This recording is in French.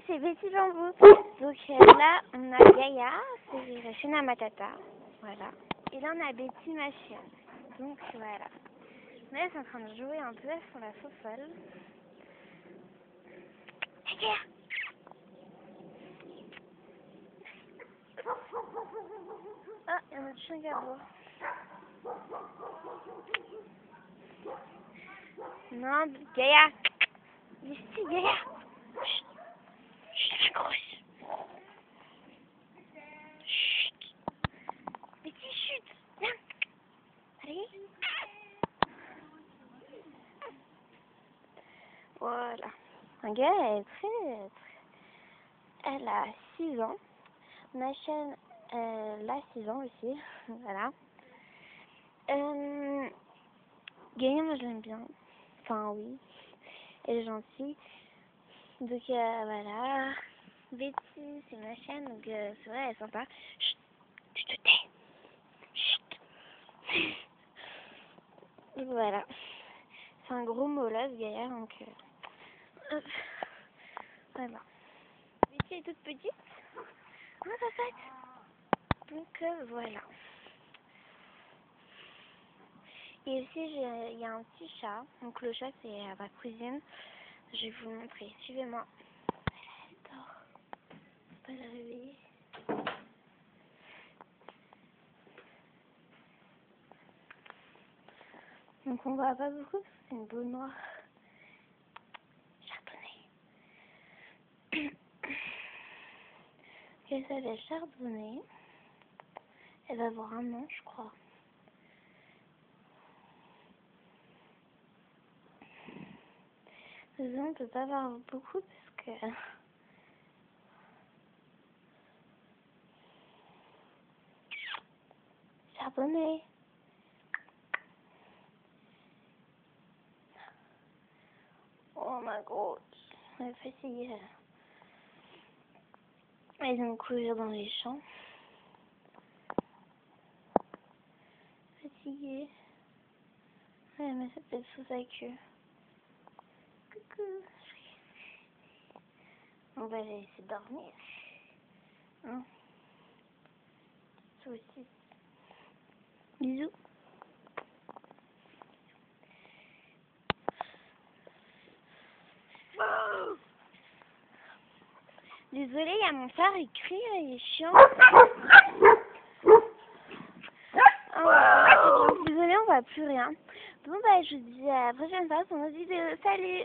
c'est Betty Bambou. Donc là, on a Gaïa, c'est la chaîne à Matata. Voilà. Et là, on a Betty, ma chienne. Donc voilà. Là, elles sont en train de jouer un peu, elles font la fofolle. Hey, Gaïa! Ah, il y a notre chien qui aboie. Non, Gaïa! Ici, Gaïa! Chut! Chut, la grosse! Chut! Betty, chut! Viens! Allez! Voilà. Gaïa, elle est très... Elle a 6 ans. Ma chaîne, elle a 6 ans aussi. Voilà. Gaïa, moi je l'aime bien. Enfin, oui. Elle est gentille. Donc voilà. Betty, c'est ma chaîne. Donc c'est vrai, elle est sympa. Chut, tu te tais. Chut. Voilà. C'est un gros molosse, Gaïa. Donc voilà. Betty est toute petite. Comment ça fait? Donc voilà. Et aussi, il y a un petit chat. Donc le chat, c'est ma cousine. Je vais vous le montrer. Suivez-moi. Elle dort. Faut pas la réveiller. Donc on voit pas beaucoup parce que c'est une boule noire. Chardonnay. Elle s'appelle Chardonnay. Elle va avoir 1 an, je crois. Désolée, on peut pas voir beaucoup parce que... Chardonnay. Oh ma grosse. Elle est fatiguée. Elle vient de courir dans les champs. Fatiguée. Elle met sa tête sous sa queue. Coucou. On va la laisser dormir. Hein? Toi aussi. Bisous. Oh. Désolée, il y a mon frère, il crie, il est chiant. Oh, désolée, on voit plus rien. Bon bah je vous dis à la prochaine fois sur nos vidéos. Salut!